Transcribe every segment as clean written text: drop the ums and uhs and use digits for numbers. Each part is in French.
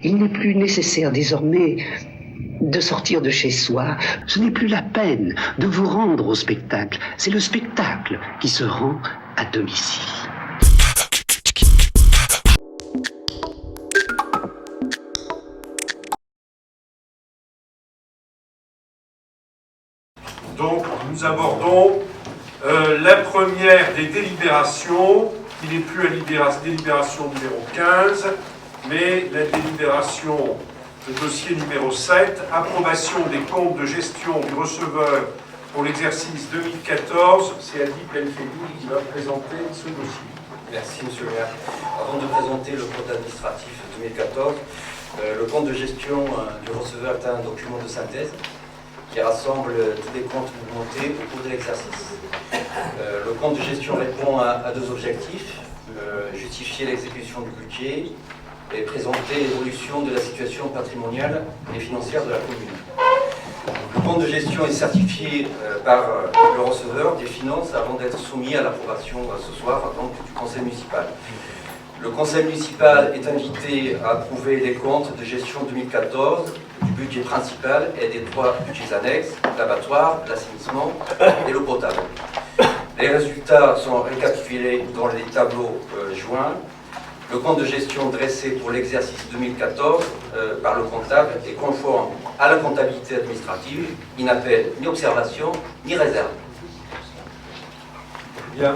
Il n'est plus nécessaire désormais de sortir de chez soi. Ce n'est plus la peine de vous rendre au spectacle. C'est le spectacle qui se rend à domicile. Donc, nous abordons la première des délibérations, qui n'est plus la délibération numéro 15, mais la délibération de dossier numéro 7, approbation des comptes de gestion du receveur pour l'exercice 2014. C'est Adi Benfedoul qui va présenter ce dossier. Merci, monsieur le maire. Avant de présenter le compte administratif 2014, le compte de gestion du receveur est un document de synthèse qui rassemble tous les comptes mouvementés au cours de l'exercice. Le compte de gestion répond à deux objectifs, justifier l'exécution du budget et présenter l'évolution de la situation patrimoniale et financière de la commune. Le compte de gestion est certifié par le receveur des finances avant d'être soumis à l'approbation ce soir donc, du conseil municipal. Le conseil municipal est invité à approuver les comptes de gestion 2014 du budget principal et des trois budgets annexes, l'abattoir, l'assainissement et l'eau potable. Les résultats sont récapitulés dans les tableaux joints. Le compte de gestion dressé pour l'exercice 2014 par le comptable est conforme à la comptabilité administrative. Il n'appelle ni observation ni réserve. Bien.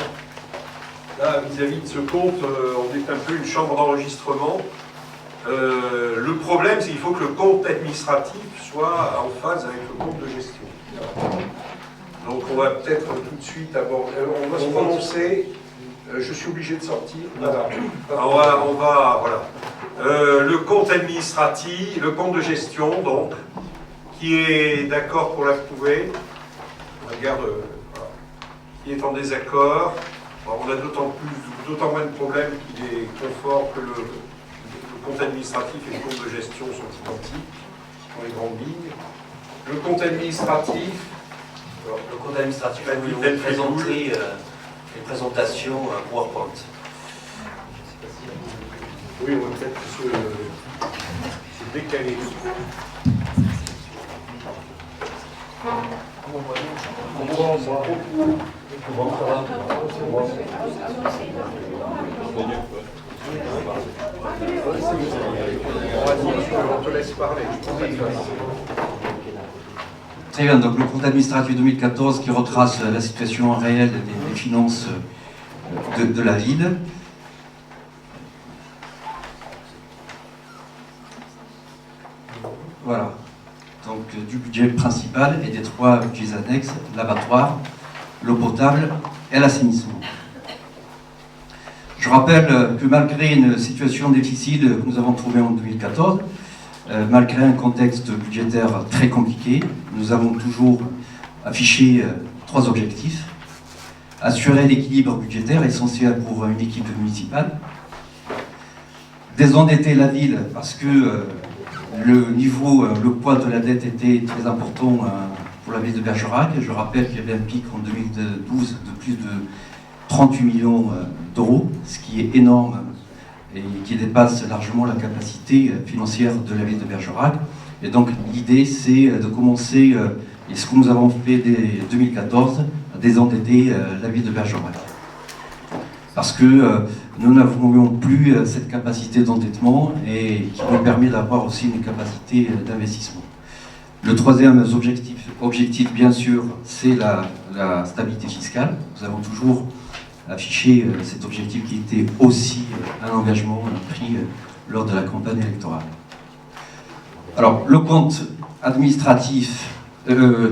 Là, vis-à-vis de ce compte, on est un peu une chambre d'enregistrement. Le problème, c'est qu'il faut que le compte administratif soit en phase avec le compte de gestion. Donc on va peut-être tout de suite aborder. On va se prononcer. Je suis obligé de sortir. Voilà. Voilà. Le compte administratif, le compte de gestion, donc, qui est d'accord pour l'approuver. On regarde, voilà. Qui est en désaccord. Alors, on a d'autant moins de problèmes qu'il est confort que le compte administratif et le compte de gestion sont identiques dans les grandes lignes. Le compte administratif. Alors, le compte administratif, je vais vous présenter une présentation PowerPoint. Oui, on va peut-être se décaler. On te laisse parler. Très bien, donc le compte administratif 2014 qui retrace la situation réelle des finances de la ville. Voilà, donc du budget principal et des trois budgets annexes, l'abattoir, l'eau potable et l'assainissement. Je rappelle que malgré une situation difficile que nous avons trouvée en 2014, malgré un contexte budgétaire très compliqué, nous avons toujours affiché trois objectifs. Assurer l'équilibre budgétaire essentiel pour une équipe municipale. Désendetter la ville parce que le poids de la dette était très important pour la ville de Bergerac. Je rappelle qu'il y avait un pic en 2012 de plus de 38 millions d'euros, ce qui est énorme et qui dépasse largement la capacité financière de la ville de Bergerac. Et donc l'idée c'est de commencer, et ce que nous avons fait dès 2014, à désendetter la ville de Bergerac. Parce que nous n'avons plus cette capacité d'endettement et qui nous permet d'avoir aussi une capacité d'investissement. Le troisième objectif bien sûr, c'est la stabilité fiscale. Nous avons toujours affiché cet objectif qui était aussi un engagement pris lors de la campagne électorale. Alors, le compte administratif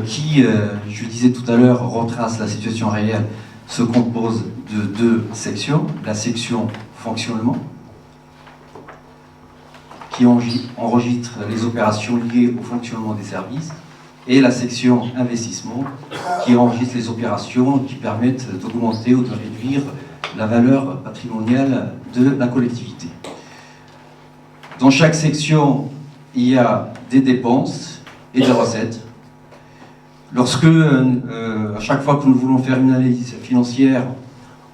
qui, je disais tout à l'heure, retrace la situation réelle, se compose de deux sections. La section fonctionnement, qui enregistre les opérations liées au fonctionnement des services, et la section investissement, qui enregistre les opérations qui permettent d'augmenter ou de réduire la valeur patrimoniale de la collectivité. Dans chaque section, il y a des dépenses et des recettes. Lorsque, à chaque fois que nous voulons faire une analyse financière,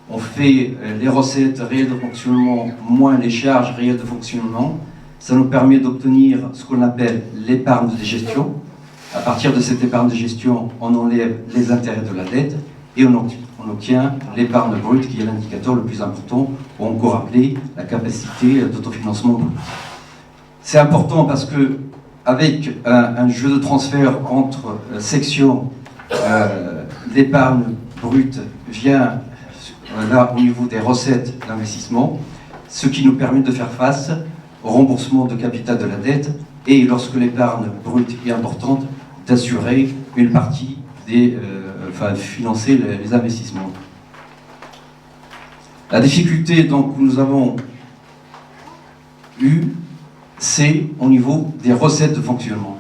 on fait les recettes réelles de fonctionnement moins les charges réelles de fonctionnement, Ça nous permet d'obtenir ce qu'on appelle l'épargne de gestion. À partir de cette épargne de gestion, on enlève les intérêts de la dette et on obtient l'épargne brute, qui est l'indicateur le plus important, ou encore appelé la capacité d'autofinancement brut. C'est important parce que avec un jeu de transfert entre sections, l'épargne brute vient là au niveau des recettes d'investissement, ce qui nous permet de faire face au remboursement de capital de la dette et, lorsque l'épargne brute est importante, d'assurer une partie des, financer les investissements. La difficulté donc que nous avons eue, c'est au niveau des recettes de fonctionnement.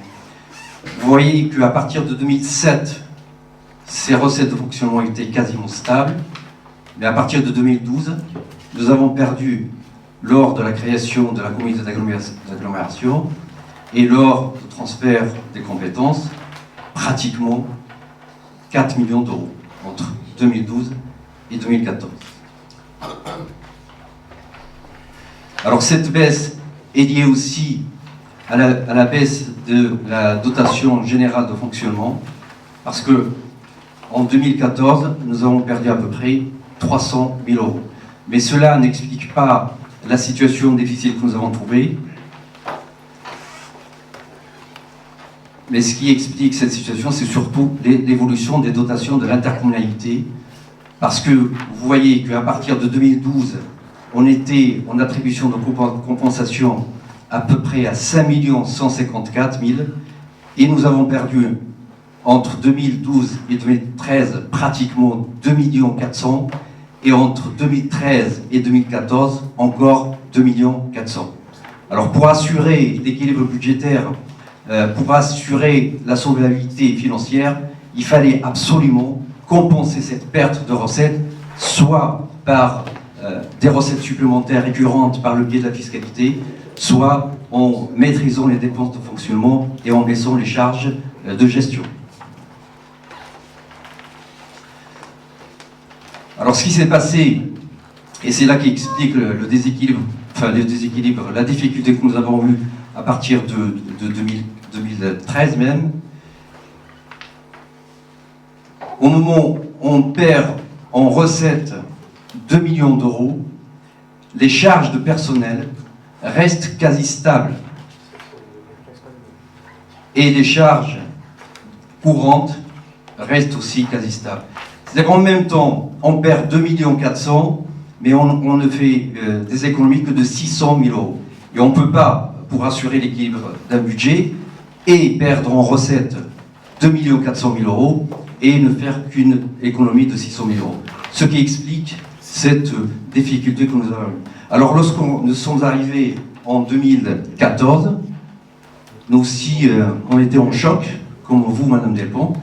Vous voyez qu'à partir de 2007, ces recettes de fonctionnement étaient quasiment stables, mais à partir de 2012, nous avons perdu, lors de la création de la communauté d'agglomération et lors du transfert des compétences, pratiquement 4 millions d'euros entre 2012 et 2014. Alors cette baisse est liée aussi à la baisse de la dotation générale de fonctionnement, parce que en 2014, nous avons perdu à peu près 300 000 euros. Mais cela n'explique pas la situation difficile que nous avons trouvée. Mais ce qui explique cette situation, c'est surtout l'évolution des dotations de l'intercommunalité. Parce que vous voyez qu'à partir de 2012, on était en attribution de compensation à peu près à 5 154 000, et nous avons perdu entre 2012 et 2013 pratiquement 2 400 000, et entre 2013 et 2014 encore 2 400 000. Alors pour assurer l'équilibre budgétaire, pour assurer la solvabilité financière, il fallait absolument compenser cette perte de recettes, soit par des recettes supplémentaires récurrentes par le biais de la fiscalité, soit en maîtrisant les dépenses de fonctionnement et en baissant les charges de gestion. Alors ce qui s'est passé, et c'est là qui explique le déséquilibre, la difficulté que nous avons eue à partir de 2013 même, au moment où on perd en recettes 2 millions d'euros, les charges de personnel restent quasi stables. Et les charges courantes restent aussi quasi stables. C'est-à-dire qu'en même temps, on perd 2 400 000, mais on ne fait des économies que de 600 000 euros. Et on ne peut pas, pour assurer l'équilibre d'un budget, et perdre en recettes 2 400 000 euros et ne faire qu'une économie de 600 000 euros. Ce qui explique cette difficulté que nous avons eue. Alors lorsqu'nous sommes arrivés en 2014, nous aussi, on était en choc, comme vous, Madame Delpont.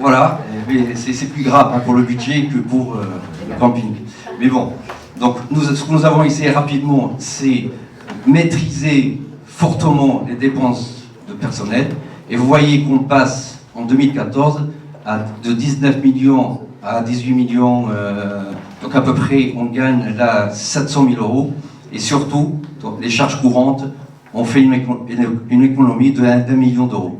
Voilà, mais c'est plus grave hein, pour le budget que pour le camping. Mais bon, donc ce que nous avons essayé rapidement, c'est maîtriser fortement les dépenses de personnel. Et vous voyez qu'on passe en 2014 de 19 millions à 18 millions, donc à peu près on gagne là 700 000 euros. Et surtout, donc, les charges courantes, on fait une économie de 1 million d'euros.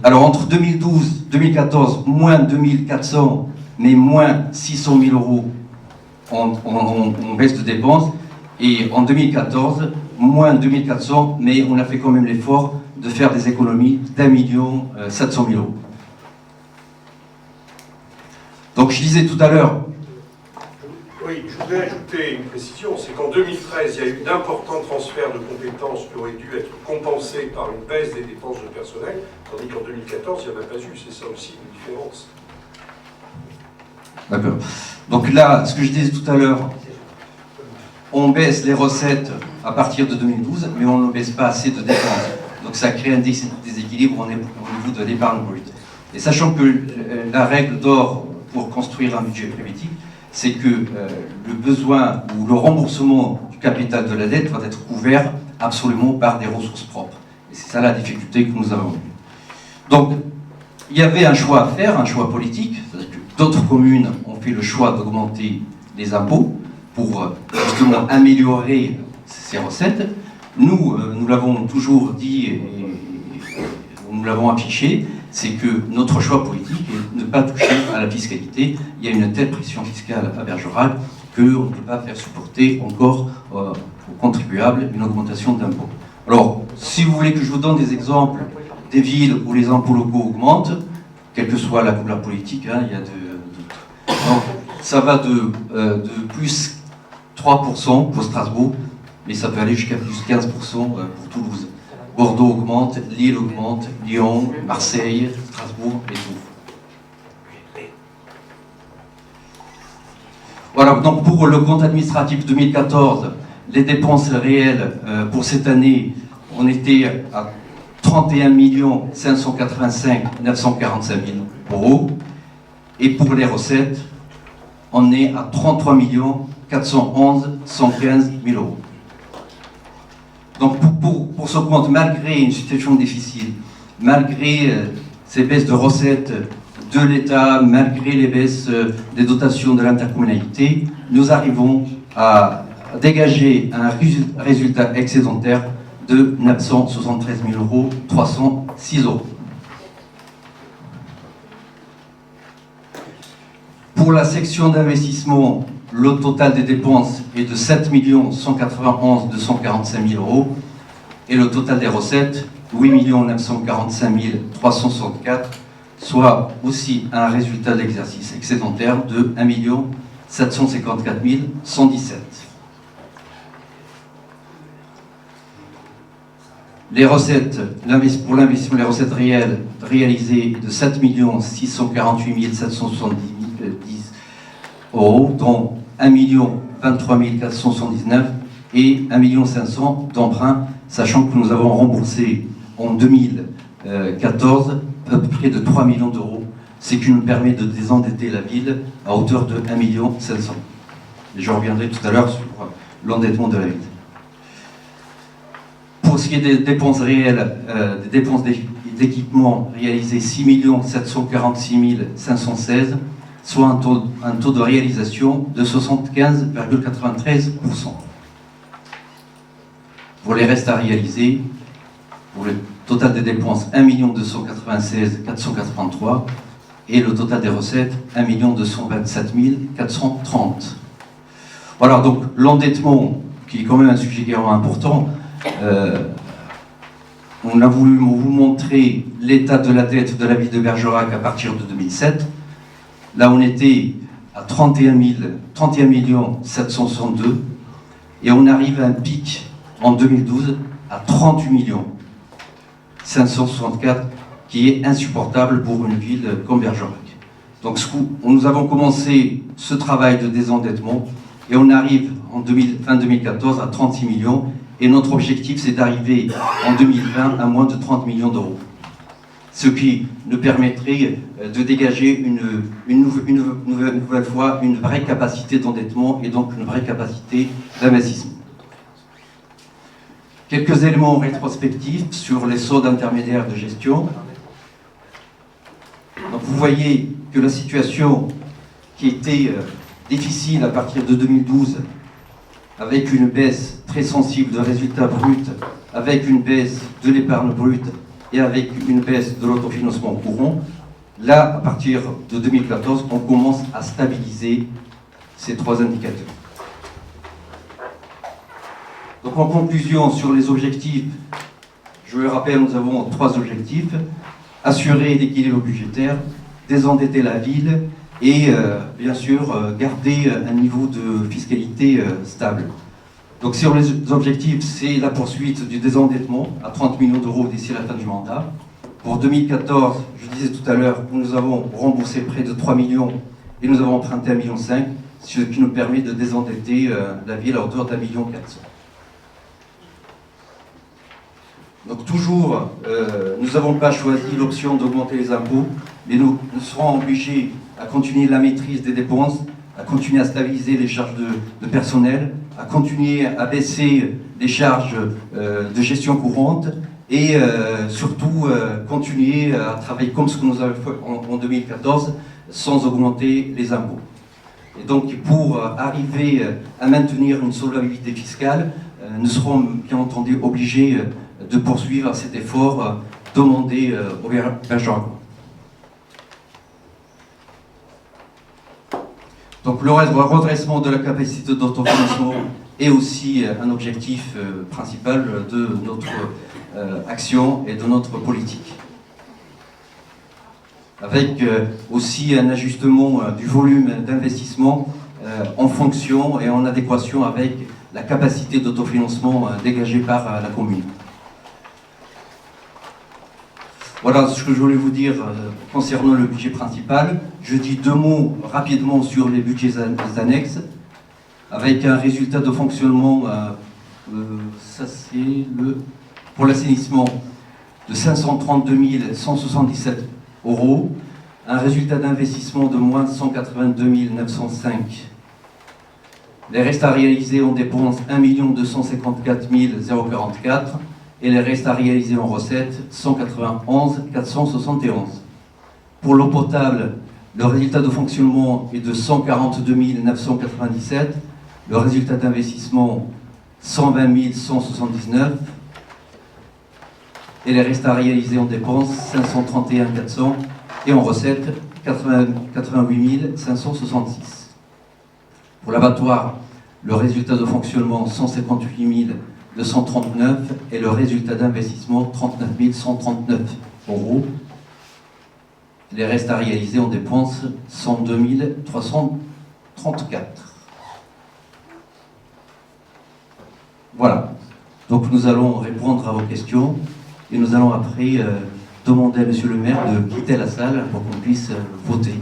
Alors entre 2014, moins 2400, mais moins 600 000 euros en baisse de dépenses, et en 2014, moins 2400, mais on a fait quand même l'effort de faire des économies d'1 million 700 000 euros. Donc je disais tout à l'heure... Oui, je voudrais ajouter une précision, c'est qu'en 2013, il y a eu d'importants transferts de compétences qui auraient dû être compensés par une baisse des dépenses de personnel, tandis qu'en 2014, il n'y en a pas eu, c'est ça aussi une différence. D'accord. Donc là, ce que je disais tout à l'heure, on baisse les recettes à partir de 2012, mais on ne baisse pas assez de dépenses. Donc ça crée un déséquilibre au niveau de l'épargne brute. Et sachant que la règle d'or pour construire un budget préventif, c'est que le besoin ou le remboursement du capital de la dette va être couvert absolument par des ressources propres. Et c'est ça la difficulté que nous avons eue. Donc, il y avait un choix à faire, un choix politique. C'est-à-dire que d'autres communes ont fait le choix d'augmenter les impôts. pour justement améliorer ces recettes. Nous l'avons toujours dit et nous l'avons affiché, c'est que notre choix politique est de ne pas toucher à la fiscalité. Il y a une telle pression fiscale à Bergerac qu'on ne peut pas faire supporter encore aux contribuables une augmentation d'impôts. Alors, si vous voulez que je vous donne des exemples des villes où les impôts locaux augmentent, quelle que soit la couleur politique, hein, il y a donc, ça va de plus 3% pour Strasbourg, mais ça peut aller jusqu'à plus 15% pour Toulouse. Bordeaux augmente, Lille augmente, Lyon, Marseille, Strasbourg et tout. Voilà, donc pour le compte administratif 2014, les dépenses réelles pour cette année, on était à 31 585 945 000 euros. Et pour les recettes, on est à 33 411 115 000 euros. Donc pour ce compte, malgré une situation difficile, malgré ces baisses de recettes de l'État, malgré les baisses des dotations de l'intercommunalité, nous arrivons à dégager un résultat excédentaire de 973 306 euros. Pour la section d'investissement, le total des dépenses est de 7 191 245 000 euros et le total des recettes, 8 945 364, soit aussi un résultat d'exercice excédentaire de 1 754 117. Les recettes, pour l'investissement, les recettes réelles réalisées de 7 648 770 euros, dont 1 23 479 et 1 500 000 d'emprunts, sachant que nous avons remboursé en 2014 à peu près de 3 millions d'euros, ce qui nous permet de désendetter la ville à hauteur de 1 500 000. Et je reviendrai tout à l'heure sur l'endettement de la ville. Pour ce qui est des dépenses réelles, des dépenses d'équipement réalisées, 6 746 516, soit un taux de réalisation de 75,93%. Pour les restes à réaliser, pour le total des dépenses, 1 296 483 et le total des recettes, 1 227 430. Voilà, donc l'endettement, qui est quand même un sujet qui est vraiment important, on a voulu vous montrer l'état de la dette de la ville de Bergerac à partir de 2007. Là, on était à 31 762 et on arrive à un pic en 2012 à 38 564, qui est insupportable pour une ville comme Bergerac. Donc, nous avons commencé ce travail de désendettement et on arrive en fin 2014 à 36 millions. Et notre objectif, c'est d'arriver en 2020 à moins de 30 millions d'euros. Ce qui nous permettrait de dégager une nouvelle fois une vraie capacité d'endettement et donc une vraie capacité d'investissement. Quelques éléments rétrospectifs sur les soldes intermédiaires de gestion. Donc vous voyez que la situation qui était difficile à partir de 2012, avec une baisse très sensible de résultats bruts, avec une baisse de l'épargne brute et avec une baisse de l'autofinancement courant, là, à partir de 2014, on commence à stabiliser ces trois indicateurs. Donc en conclusion, sur les objectifs, je le rappelle, nous avons trois objectifs: assurer l'équilibre budgétaire, désendetter la ville et bien sûr garder un niveau de fiscalité stable. Donc sur les objectifs, c'est la poursuite du désendettement à 30 millions d'euros d'ici la fin du mandat. Pour 2014, je disais tout à l'heure, nous avons remboursé près de 3 millions et nous avons emprunté 1,5 million, ce qui nous permet de désendetter la ville à hauteur d'1,4 million. Donc toujours, nous n'avons pas choisi l'option d'augmenter les impôts, mais nous serons obligés à continuer la maîtrise des dépenses, à continuer à stabiliser les charges de personnel, à continuer à baisser les charges de gestion courante et surtout continuer à travailler comme ce que nous avons fait en 2014 sans augmenter les impôts. Et donc, pour arriver à maintenir une solvabilité fiscale, nous serons bien entendu obligés de poursuivre cet effort demandé au Bergeracois. Donc, le redressement de la capacité d'autofinancement est aussi un objectif principal de notre action et de notre politique. Avec aussi un ajustement du volume d'investissement en fonction et en adéquation avec la capacité d'autofinancement dégagée par la commune. Voilà ce que je voulais vous dire concernant le budget principal. Je dis deux mots rapidement sur les budgets annexes, avec un résultat de fonctionnement, ça c'est pour l'assainissement, de 532 177 €, un résultat d'investissement de moins 182 905. Les restes à réaliser en dépenses 1 254 044 et les restes à réaliser en recettes 191 471. Pour l'eau potable, le résultat de fonctionnement est de 142 997, le résultat d'investissement 120 179 et les restes à réaliser en dépenses 531 400 et en recettes 88 566. Pour l'abattoir, le résultat de fonctionnement 158 239 et le résultat d'investissement 39 139 €. Les restes à réaliser en dépenses 102 334. Voilà. Donc nous allons répondre à vos questions et nous allons après demander à Monsieur le maire de quitter la salle pour qu'on puisse voter.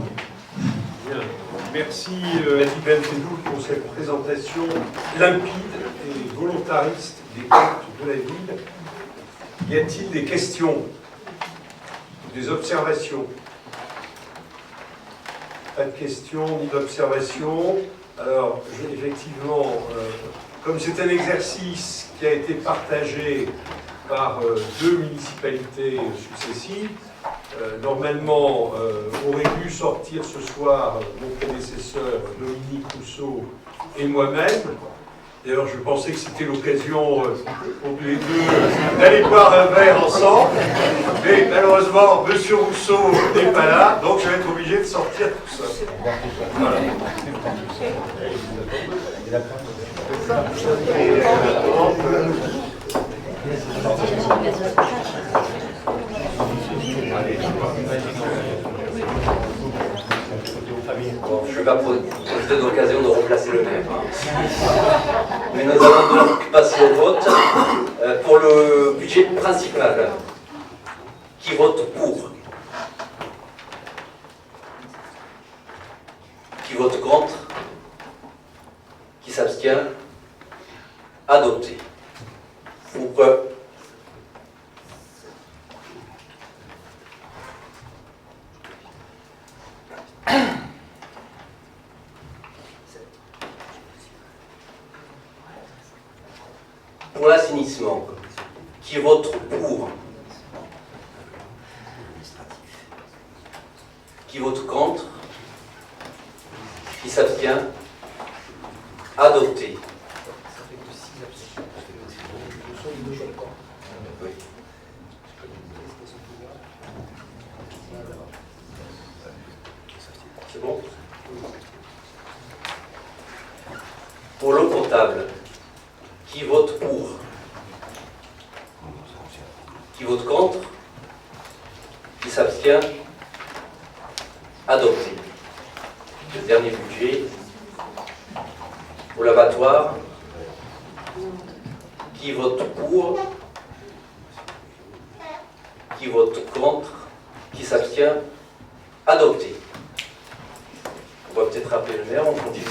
Bien. Merci Adi Benfedoul pour cette présentation limpide et volontariste des comptes de la ville. Y a-t-il des questions, des observations? Pas de questions ni d'observations. Alors, effectivement, comme c'est un exercice qui a été partagé par deux municipalités successives, normalement, aurait dû sortir ce soir mon prédécesseur Dominique Rousseau et moi-même. D'ailleurs, je pensais que c'était l'occasion pour les deux d'aller boire un verre ensemble. Mais malheureusement, M. Rousseau n'est pas là, donc je vais être obligé de sortir tout ça. Voilà. Bon, je ne vais pas profiter de l'occasion de remplacer le maire. Mais nous allons donc passer au vote pour le budget principal. Qui vote pour? Qui vote contre? Qui s'abstient? Adopté. Pourquoi? Pour l'assainissement, qui vote pour? Qui vote contre? Qui s'abstient? Adopté. Oui. C'est bon? Pour l'eau potable, qui vote pour? Qui vote contre? Qui s'abstient? Adopté. Le dernier budget. Pour l'abattoir, qui vote pour? Qui vote contre? Qui s'abstient? Adopté. On va peut-être rappeler le maire, on continue.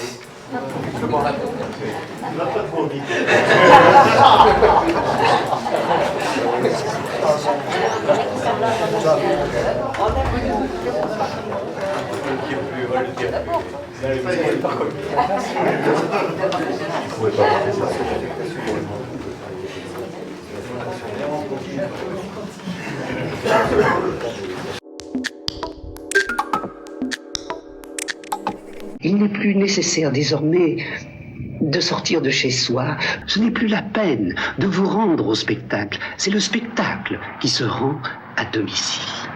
Il Il n'est plus nécessaire désormais de sortir de chez soi. Ce n'est plus la peine de vous rendre au spectacle. C'est le spectacle qui se rend à domicile.